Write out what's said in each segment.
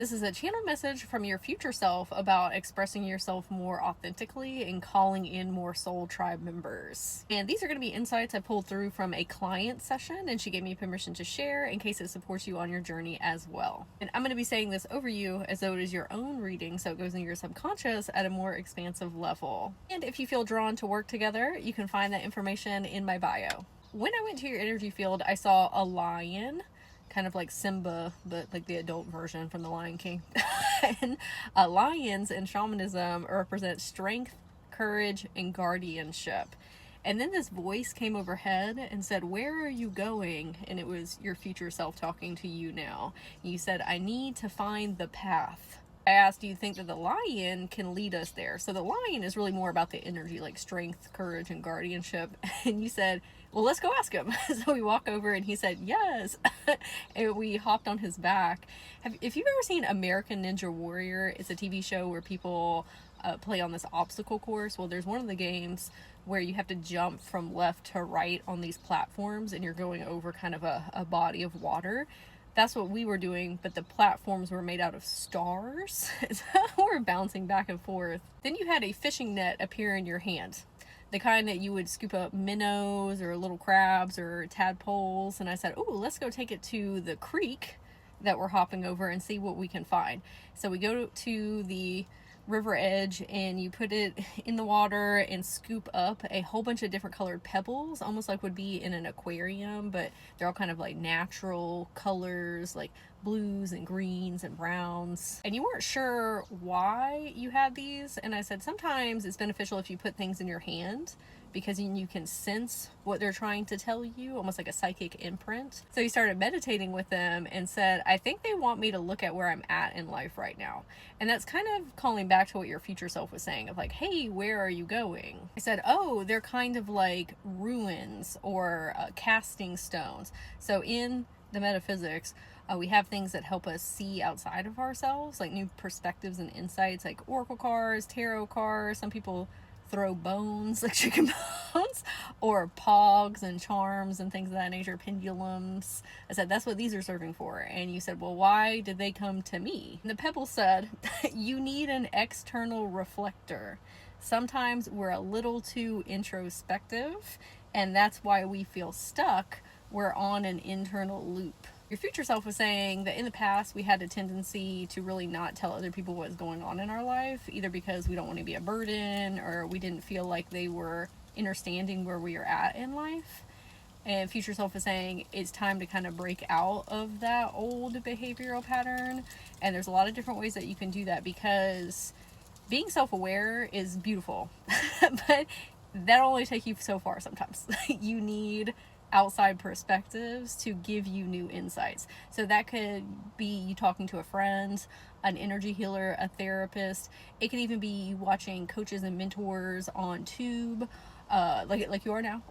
This is a channel message from your future self about expressing yourself more authentically and calling in more soul tribe members. And these are going to be insights I pulled through from a client session, and she gave me permission to share in case it supports you on your journey as well. And I'm going to be saying this over you as though it is your own reading, so it goes into your subconscious at a more expansive level. And if you feel drawn to work together, you can find that information in my bio. When I went to your energy field, I saw a lion, kind of like Simba, but like the adult version from The Lion King. And lions in shamanism represent strength, courage, and guardianship. And then this voice came overhead and said, "Where are you going?" And it was your future self talking to you now. You said, "I need to find the path." I asked, do you think that the lion can lead us there? So the lion is really more about the energy, like strength, courage, and guardianship. And you said, well, let's go ask him. So we walk over and he said, yes. And we hopped on his back. If you've ever seen American Ninja Warrior, it's a TV show where people play on this obstacle course. Well, there's one of the games where you have to jump from left to right on these platforms and you're going over kind of a body of water. That's what we were doing, but the platforms were made out of stars. So we're bouncing back and forth. Then you had a fishing net appear in your hand, the kind that you would scoop up minnows or little crabs or tadpoles. And I said, oh, let's go take it to the creek that we're hopping over and see what we can find. So we go to the river edge and you put it in the water and scoop up a whole bunch of different colored pebbles, almost like would be in an aquarium, but they're all kind of like natural colors, like blues and greens and browns. And you weren't sure why you had these, and I said sometimes it's beneficial if you put things in your hand because you can sense what they're trying to tell you, almost like a psychic imprint. So he started meditating with them and said, I think they want me to look at where I'm at in life right now. And that's kind of calling back to what your future self was saying of like, hey, where are you going? I said, oh, they're kind of like ruins or casting stones. So in the metaphysics, we have things that help us see outside of ourselves, like new perspectives and insights, like oracle cards, tarot cards. Some people throw bones, like chicken bones, or pogs and charms and things of that nature, pendulums. I said, that's what these are serving for. And you said, well, why did they come to me? And the pebble said, you need an external reflector. Sometimes we're a little too introspective, and that's why we feel stuck. We're on an internal loop. Your future self was saying that in the past we had a tendency to really not tell other people what's going on in our life, either because we don't want to be a burden or we didn't feel like they were understanding where we are at in life. And future self is saying it's time to kind of break out of that old behavioral pattern. And there's a lot of different ways that you can do that, because being self-aware is beautiful, but that'll only take you so far sometimes. You need outside perspectives to give you new insights. So that could be you talking to a friend, an energy healer, a therapist. It could even be you watching coaches and mentors on Tube, like you are now.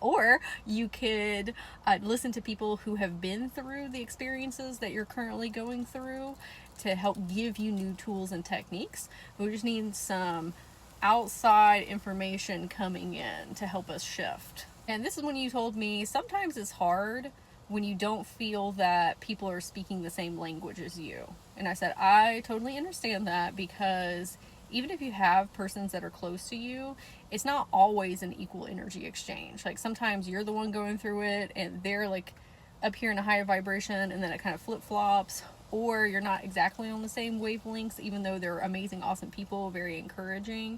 Or you could listen to people who have been through the experiences that you're currently going through to help give you new tools and techniques. We just need some outside information coming in to help us shift. And this is when you told me sometimes it's hard when you don't feel that people are speaking the same language as you. And I said, I totally understand that, because even if you have persons that are close to you, it's not always an equal energy exchange. Like sometimes you're the one going through it and they're like up here in a higher vibration, and then it kind of flip-flops, or you're not exactly on the same wavelengths, even though they're amazing, awesome people, very encouraging.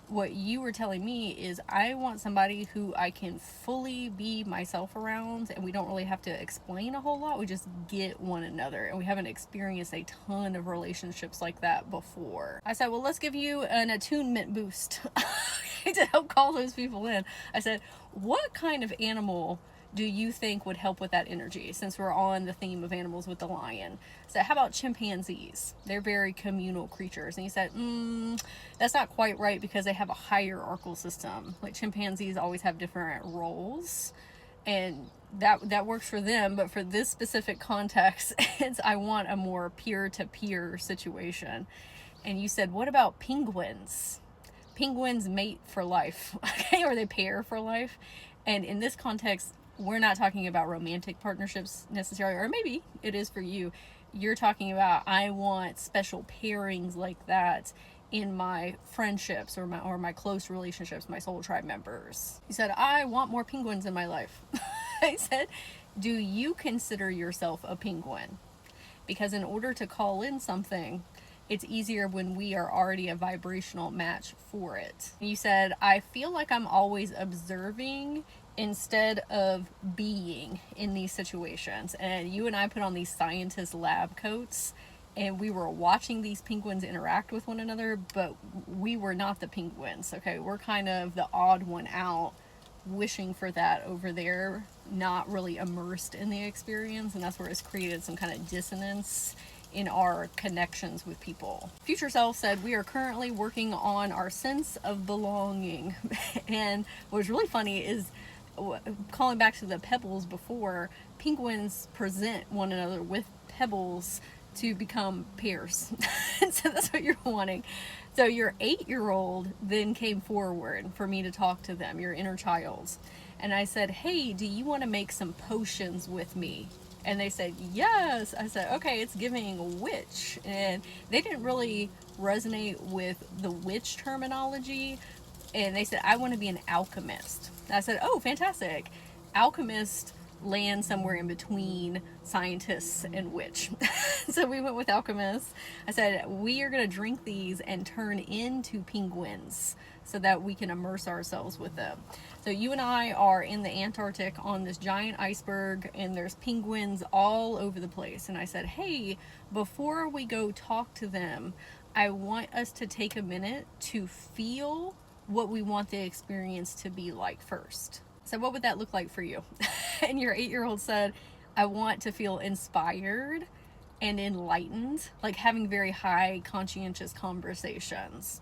What you were telling me is I want somebody who I can fully be myself around, and we don't really have to explain a whole lot. We just get one another, and we haven't experienced a ton of relationships like that before. I said, well, let's give you an attunement boost to help call those people in. I said, what kind of animal do you think would help with that energy, since we're on the theme of animals with the lion? So how about chimpanzees? They're very communal creatures. And he said, that's not quite right, because they have a hierarchical system. Like chimpanzees always have different roles, and that works for them, but for this specific context, I want a more peer-to-peer situation. And you said, what about penguins? Penguins mate for life, okay, or they pair for life. And in this context, we're not talking about romantic partnerships necessarily, or maybe it is for you. you're talking about, I want special pairings like that in my friendships or my close relationships, my soul tribe members. You said, I want more penguins in my life. I said, do you consider yourself a penguin? Because in order to call in something, it's easier when we are already a vibrational match for it. You said, I feel like I'm always observing instead of being in these situations. And you and I put on these scientist lab coats, and we were watching these penguins interact with one another, but we were not the penguins. Okay, we're kind of the odd one out, wishing for that over there, not really immersed in the experience, and that's where it's created some kind of dissonance in our connections with people. Future Self said, we are currently working on our sense of belonging. And what's really funny is, calling back to the pebbles before, penguins present one another with pebbles to become pairs. So that's what you're wanting. So your 8-year-old then came forward for me to talk to them, your inner child. And I said, hey, do you want to make some potions with me? And they said, yes. I said, okay, it's giving witch. And they didn't really resonate with the witch terminology. And they said, I want to be an alchemist. And I said, oh, fantastic. Alchemist land somewhere in between scientists and witch. So we went with alchemists. I said, we are going to drink these and turn into penguins so that we can immerse ourselves with them. So you and I are in the Antarctic on this giant iceberg, and there's penguins all over the place. And I said, hey, before we go talk to them, I want us to take a minute to feel what we want the experience to be like first. So what would that look like for you? And your 8-year-old said, I want to feel inspired and enlightened, like having very high conscientious conversations.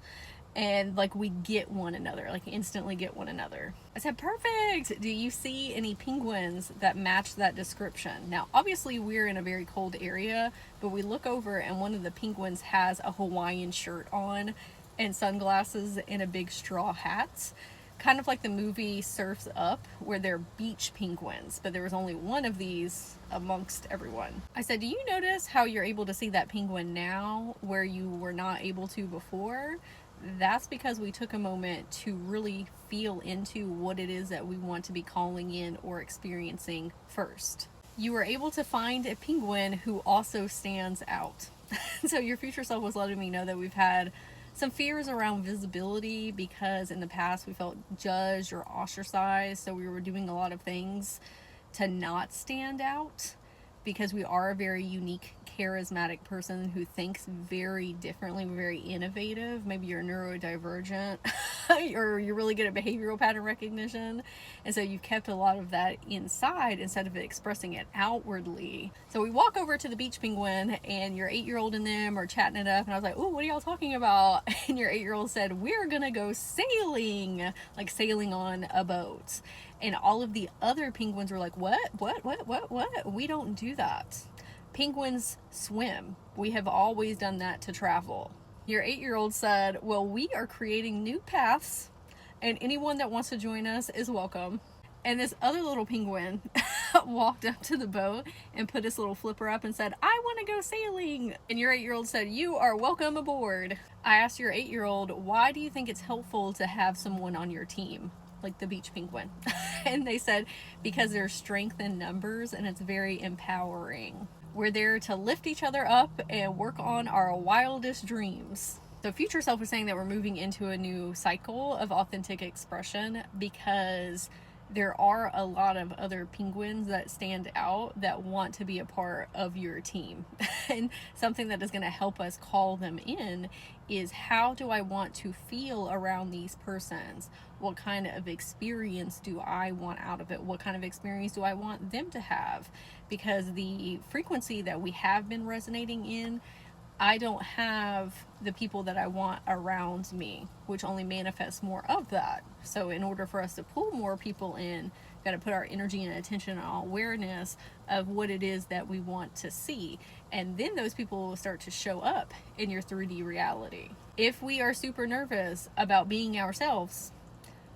And like we get one another, like instantly get one another. I said, perfect. Do you see any penguins that match that description? Now, obviously we're in a very cold area, but we look over and one of the penguins has a Hawaiian shirt on and sunglasses and a big straw hat. Kind of like the movie Surf's Up, where they're beach penguins, but there was only one of these amongst everyone. I said, do you notice how you're able to see that penguin now where you were not able to before? That's because we took a moment to really feel into what it is that we want to be calling in or experiencing first. You were able to find a penguin who also stands out. So your future self was letting me know that we've had some fears around visibility because in the past we felt judged or ostracized, so we were doing a lot of things to not stand out because we are a very unique, charismatic person who thinks very differently, very innovative. Maybe you're neurodivergent or you're really good at behavioral pattern recognition, and so you've kept a lot of that inside instead of expressing it outwardly. So we walk over to the beach penguin, and your 8-year-old and them are chatting it up, and I was like, oh, what are y'all talking about? And your 8-year-old said, we're gonna go sailing, like sailing on a boat. And all of the other penguins were like, what? We don't do that. Penguins swim. We have always done that to travel. Your 8-year-old said, well, we are creating new paths, and anyone that wants to join us is welcome. And this other little penguin walked up to the boat and put his little flipper up and said, I want to go sailing. And your 8-year-old said, you are welcome aboard. I asked your 8-year-old, why do you think it's helpful to have someone on your team, like the beach penguin? And they said, because there's strength in numbers and it's very empowering. We're there to lift each other up and work on our wildest dreams. So Future Self was saying that we're moving into a new cycle of authentic expression because there are a lot of other penguins that stand out that want to be a part of your team. And something that is going to help us call them in is, how do I want to feel around these persons? What kind of experience do I want out of it? What kind of experience do I want them to have? Because the frequency that we have been resonating in, I don't have the people that I want around me, which only manifests more of that. So in order for us to pull more people in, we've got to put our energy and attention and awareness of what it is that we want to see. And then those people will start to show up in your 3D reality. If we are super nervous about being ourselves,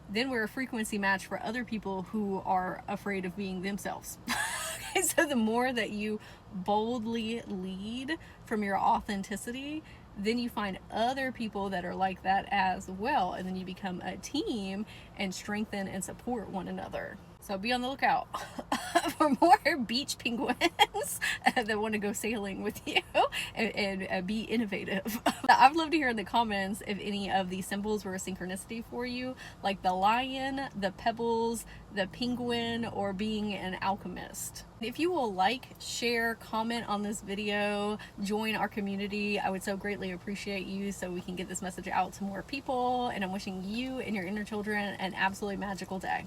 then we're a frequency match for other people who are afraid of being themselves. So the more that you boldly lead from your authenticity, then you find other people that are like that as well, and then you become a team and strengthen and support one another. So be on the lookout for more beach penguins that want to go sailing with you and be innovative. I'd love to hear in the comments if any of these symbols were a synchronicity for you, like the lion, the pebbles, the penguin, or being an alchemist. If you will like, share, comment on this video, join our community, I would so greatly appreciate you so we can get this message out to more people. And I'm wishing you and your inner children an absolutely magical day.